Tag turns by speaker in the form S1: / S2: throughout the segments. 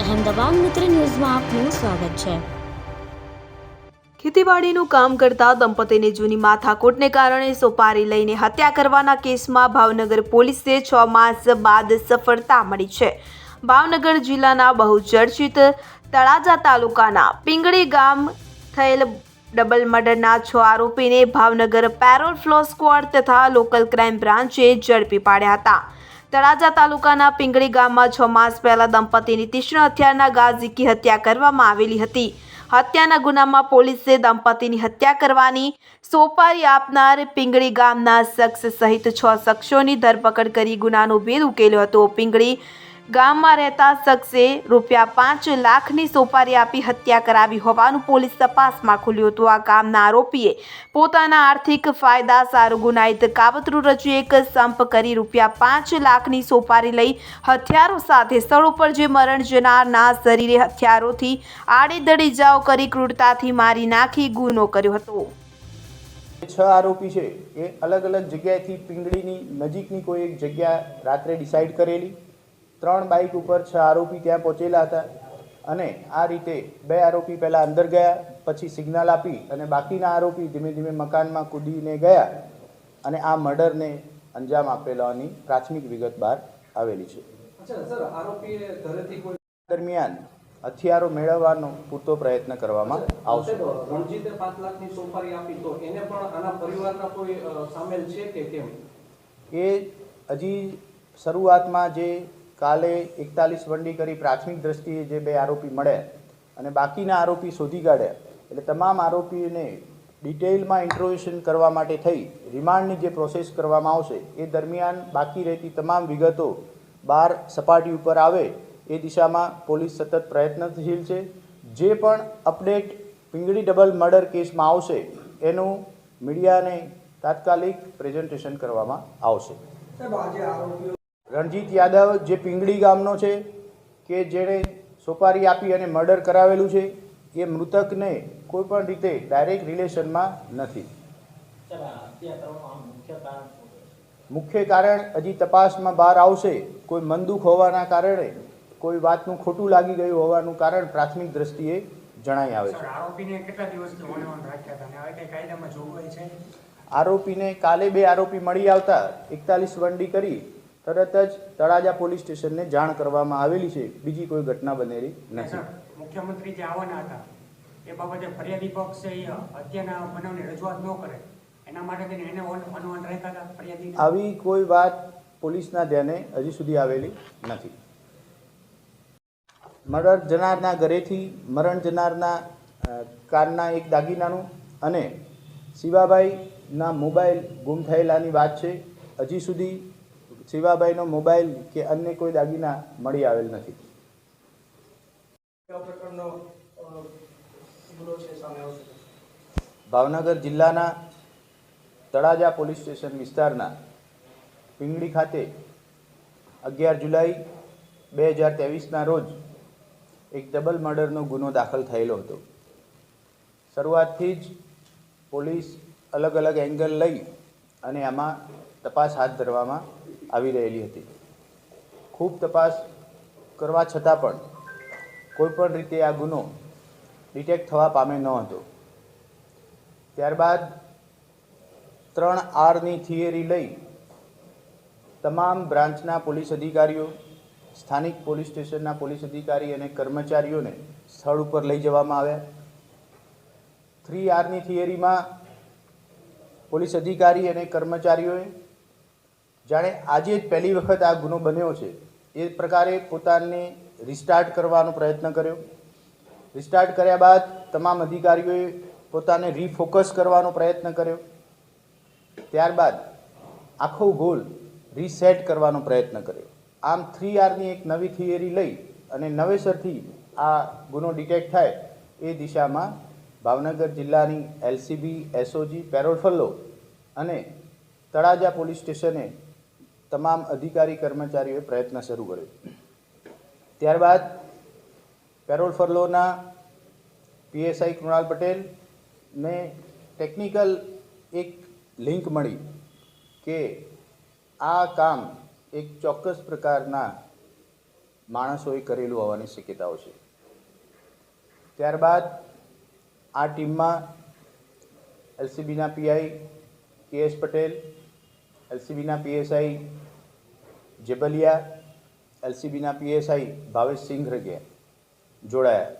S1: અહેમદાબાદ મિત્ર ન્યૂઝમાં આપનું સ્વાગત છે।
S2: ખેતીવાડીનું કામ કરતા દંપતીને જૂની માથાકૂટને કારણે સોપારી લઈને હત્યા કરવાના કેસમાં ભાવનગર પોલીસે 6 માસ બાદ સફળતા મળી છે। ભાવનગર જિલ્લાના બહુચર્ચિત તળાજા તાલુકાના પિંગળી ગામ થયેલ ડબલ મર્ડરના 6 આરોપીને ભાવનગર પેરોલ ફ્લો સ્ક્વોડ તથા લોકલ ક્રાઇમ બ્રાન્ચે ઝડપી પાડ્યા હતા। તળાજા તાલુકાના પિંગળી ગામમાં 6 માસ પહેલા દંપતીની તીક્ષ્ણ હથિયારના ઘા ઝીકી હત્યા કરવામાં આવેલી હતી। હત્યાના ગુનામાં પોલીસે દંપતીની હત્યા કરવાની સોપારી આપનાર પિંગળી ગામના શખ્સ સહિત 6 શખ્સોની ધરપકડ કરી ગુનાનો ભેદ ઉકેલ્યો હતો। પિંગળી ગામમાં રહેતા શખ્સે ₹5 લાખની સોપારી આપી હત્યા કરાવી હોવાનું પોલીસ તપાસમાં ખુલ્યું હતું। આ કામના આરોપીએ પોતાના આર્થિક ફાયદા સારું ગુનાહિત કાવતરું રચી એક સંપ કરી ₹5 લાખની સોપારી લઈ હથિયારો સાથે સ્થળ ઉપર જે મરણ જનારના શરીરે હથિયારોથી આડેધડ ઇજાઓ કરી ક્રૂરતાથી મારી નાખી ગુનો કર્યો હતો।
S3: 6 આરોપી છે એ અલગ અલગ જગ્યાએથી પિંગળીની નજીકની કોઈ એક જગ્યા રાત્રે ડિસાઇડ કરેલી। 3 બાઇક ઉપર 6 આરોપી ત્યાં પહોંચેલા હતા અને આ રીતે 2 આરોપી પહેલાં અંદર ગયા, પછી સિગ્નલ આપી અને બાકીના આરોપી ધીમે ધીમે મકાનમાં કૂદીને ગયા અને આ મર્ડરને અંજામ આપેલાની પ્રાથમિક વિગત બહાર આવેલી છે। દરમિયાન હથિયારો મેળવવાનો પૂરતો પ્રયત્ન કરવામાં આવશે।
S4: રણજીતે 5 લાખની સોપારી આપી તો એને પણ આના પરિવારના કોઈ સામેલ છે કે કેમ?
S3: એ હજી શરૂઆતમાં જે કાલે 41 વંડી કરી પ્રાથમિક દ્રષ્ટિએ જે 2 આરોપી મળ્યા અને બાકીના આરોપી શોધી કાઢ્યા, એટલે તમામ આરોપીઓને ડિટેલમાં ઇન્ટ્રોગેશન કરવા માટે થઈ રિમાન્ડની જે પ્રોસેસ કરવામાં આવશે એ દરમિયાન બાકી રહેતી તમામ વિગતો બહાર સપાટી ઉપર આવે એ દિશામાં પોલીસ સતત પ્રયત્નશીલ છે। જે પણ અપડેટ પિંગળી ડબલ મર્ડર કેસમાં આવશે એનું મીડિયાને તાત્કાલિક પ્રેઝન્ટેશન કરવામાં આવશે। રણજીત યાદવ જે પિંગળી ગામનો છે કે જેણે સોપારી આપી અને મર્ડર કરાવેલું છે એ મૃતકને કોઈ પણ રીતે ડાયરેક્ટ રિલેશનમાં નથી। મુખ્ય કારણ હજી તપાસમાં બહાર આવશે। કોઈ મનદુખ હોવાના કારણે કોઈ વાતનું ખોટું લાગી ગયું હોવાનું કારણ પ્રાથમિક દ્રષ્ટિએ જણાઈ આવે છે। આરોપીને કાલે 2 આરોપી મળી આવતા 41 વંડી કરી તરત જ તળાજા પોલીસ સ્ટેશનને જાણ કરવામાં આવેલી છે। બીજી કોઈ ઘટના બનેલી નથી।
S5: મુખ્યમંત્રી જે આવવાના હતા એ બાબતે ફરિયાદી પક્ષે હત્યાના બનાવની રજૂઆત ન કરે એના માટે એને અનુમાન રાખ્યા હતા ફરિયાદી।
S3: આવી કોઈ વાત પોલીસના ધ્યાને હજી સુધી આવેલી નથી। મર્ડર જનારના ઘરેથી મરણ જનારના કારના એક દાગીનાનું અને શિવાભાઈના મોબાઈલ ગુમ થયેલાની વાત છે। હજી સુધી શિવાભાઈનો મોબાઈલ કે અન્ય કોઈ દાગીના મળી આવેલ નથી। ભાવનગર જિલ્લાના તળાજા પોલીસ સ્ટેશન વિસ્તારના પિંગળી ખાતે 11 જુલાઈ 2023ના રોજ એક ડબલ મર્ડરનો ગુનો દાખલ થયેલો હતો। શરૂઆતથી જ પોલીસ અલગ અલગ એંગલ લઈ અને આમાં તપાસ હાથ ધરવામાં આવી રહેલી હતી। ખૂબ તપાસ કરવા છતાં પણ કોઈપણ રીતે આ ગુનો ડિટેક્ટ થવા પામે ન હતો। ત્યારબાદ 3Rની થિયરી લઈ તમામ બ્રાન્ચના પોલીસ અધિકારીઓ, સ્થાનિક પોલીસ સ્ટેશનના પોલીસ અધિકારી અને કર્મચારીઓને સ્થળ ઉપર લઈ જવામાં આવ્યા। 3Rની થિયરીમાં પોલીસ અધિકારી અને કર્મચારીઓએ જાણે આજે જ પહેલી વખત આ ગુનો બન્યો છે એ પ્રકારે પોતાને રિસ્ટાર્ટ કરવાનો પ્રયત્ન કર્યો। રિસ્ટાર્ટ કર્યા બાદ તમામ અધિકારીઓએ પોતાને રીફોકસ કરવાનો પ્રયત્ન કર્યો। ત્યારબાદ આખો ગોલ રીસેટ કરવાનો પ્રયત્ન કર્યો। આમ 3Rની એક નવી થિયરી લઈ અને નવેસરથી આ ગુનો ડિટેક્ટ થાય એ દિશામાં ભાવનગર જિલ્લાની LCB, SOG, પેરોલ ફલ્લો અને તળાજા પોલીસ સ્ટેશને તમામ અધિકારી કર્મચારીઓએ પ્રયત્ન શરૂ કર્યો। ત્યારબાદ પેરોલ ફલ્લોના PSI કૃણાલ પટેલને ટેકનિકલ એક લિંક મળી કે આ કામ એક ચોક્કસ પ્રકારના માણસોએ કરેલું હોવાની શક્યતાઓ છે. ત્યારબાદ આ ટીમમાં એલસીબીના પીઆઈ કે.એસ. પટેલ, એલસીબીના પીએસઆઈ જેબલિયા, એલસીબીના પીએસઆઈ ભાવેશ સિંઘરગિયા જોડાયા.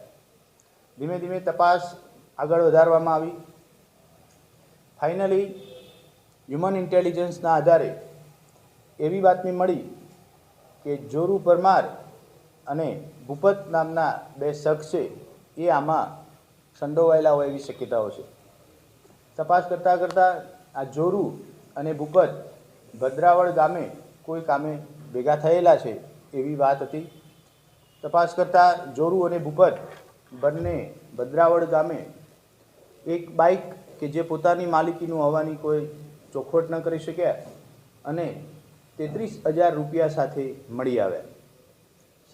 S3: ધીમે ધીમે તપાસ આગળ વધારવામાં આવી. ફાઇનલી હ્યુમન ઇન્ટેલિજન્સના આધારે એવી બાતમી મળી કે જોરુ પરમાર અને ભૂપત નામના બે શખ્સ છે એ આમાં સંડોવાયેલા હોય એવી શક્યતાઓ છે. તપાસ કરતાં કરતાં આ જોરુ અને ભૂપત ભદ્રાવળ ગામે કોઈ કામે ભેગા થયેલા છે એવી વાત હતી. તપાસ કરતાં જોરુ અને ભૂપત બંને ભદ્રાવળ ગામે એક બાઇક કે જે પોતાની માલિકીનું હોવાની કોઈ ચોખવટ ન કરી શક્યા અને 33,000 રૂપિયા સાથે મળી આવ્યા.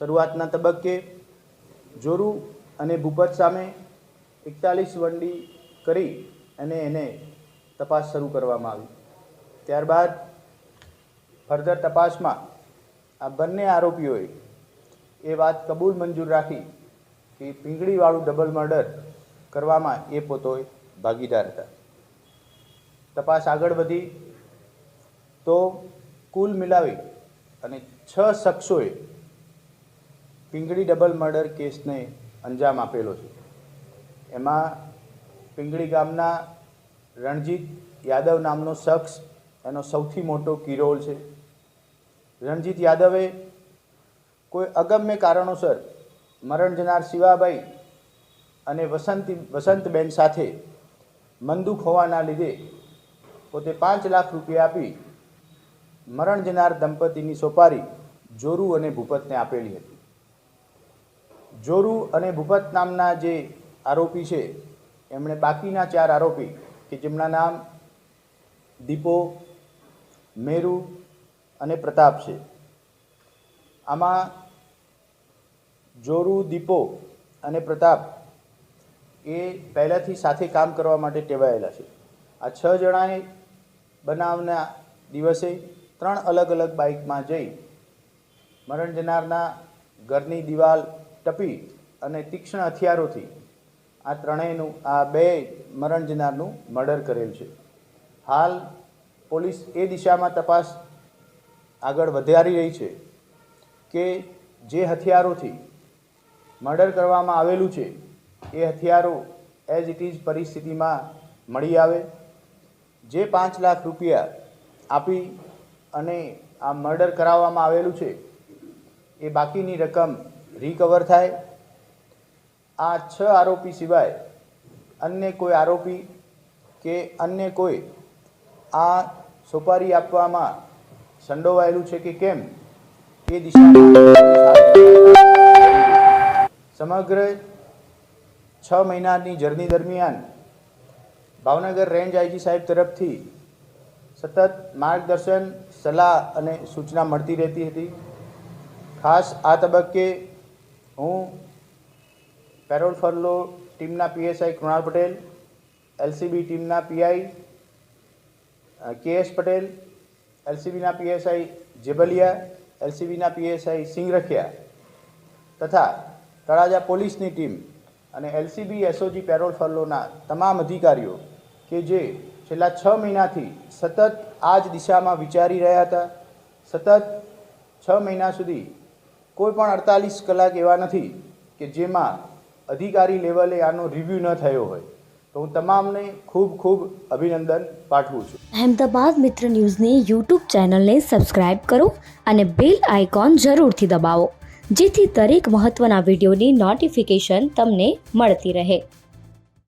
S3: શરૂઆતના તબક્કે જોરુ અને ભૂપત સામે 41 વંડી કરી અને એને તપાસ શરૂ કરવામાં આવી. ત્યારબાદ ફર્ધર તપાસમાં આ બંને આરોપીઓએ એ વાત કબૂલ મંજૂર રાખી કે પીંગળીવાળું ડબલ મર્ડર કરવામાં એ પોતે ભાગીદાર હતા. તપાસ આગળ વધી તો કુલ મિલાવી અને 6 શખ્સોએ પીંગળી ડબલ મર્ડર કેસને અંજામ આપેલો છે. એમાં પીંગળી ગામના રણજીત યાદવ નામનો શખ્સ એનો સૌથી મોટો કી રોલ છે. રણજીત યાદવે કોઈ અગમ્ય કારણોસર મરણ જનાર શિવાભાઈ અને વસંતબેન સાથે મનદુખ હોવાના લીધે પોતે 5 લાખ રૂપિયા આપી મરણ જનાર દંપતીની સોપારી જોરુ અને ભૂપતને આપેલી હતી. જોરુ અને ભૂપત નામના જે આરોપી છે એમણે બાકીના 4 આરોપી કે જેમના નામ દીપો, મેરુ અને પ્રતાપ છે. આમાં જોરુ, દીપો અને પ્રતાપ એ પહેલાંથી સાથે કામ કરવા માટે ટેવાયેલા છે. આ 6 જણાએ બનાવના દિવસે 3 અલગ અલગ બાઇકમાં જઈ મરણ જનારના ઘરની દિવાલ ટપી અને તીક્ષ્ણ હથિયારોથી આ ત્રણેયનું આ 2 મરણ જનારનું મર્ડર કરેલ છે. હાલ પોલીસ એ દિશામાં તપાસ આગળ વધારી રહી છે કે જે હથિયારોથી મર્ડર કરવામાં આવેલું છે એ હથિયારો એઝ ઇટ ઇઝ પરિસ્થિતિમાં મળી આવે. જે 5 લાખ રૂપિયા આપી અને આ મર્ડર કરાવવામાં આવેલું છે એ બાકીની રકમ રિકવર થાય. આ 6 આરોપી સિવાય અન્ય કોઈ આરોપી કે અન્ય કોઈ આ સોપારી આપવામાં સંડોવાયેલું છે કે કેમ એ દિશામાં સમગ્ર 6 મહિનાની જર્ની દરમિયાન ભાવનગર રેન્જ આઈજી સાહેબ તરફથી સતત માર્ગદર્શન, સલાહ અને સૂચના મળતી રહેતી હતી. ખાસ આ તબક્કે હું પેરોલ ફરલો ટીમના પીએસઆઈ કૃણાલ પટેલ, એલસીબી ટીમના પીઆઈ કે.એસ. પટેલ, એલસીબીના પીએસઆઈ જેબલિયા, એલસીબીના પીએસઆઈ સિંઘરખિયા તથા તળાજા પોલીસની ટીમ અને એલસીબી એસઓજી પેરોલ ફરલોના તમામ અધિકારીઓ કે જે છેલ્લા 6 મહિનાથી સતત આ જ દિશામાં વિચારી રહ્યા હતા. સતત 6 મહિના સુધી કોઈ પણ 48 કલાક એવા નથી કે જેમાં અધિકારી લેવલે આનો રિવ્યૂ ન થયો હોય. તો હું તમામને ખૂબ ખૂબ અભિનંદન પાઠવું છું.
S1: અહેમદાબાદ મિત્ર ન્યૂઝની યુટ્યુબ ચેનલને સબસ્ક્રાઇબ કરો અને બેલ આઇકોન જરૂરથી દબાવો, જેથી દરેક મહત્ત્વના વિડીયોની નોટિફિકેશન તમને મળતી રહે.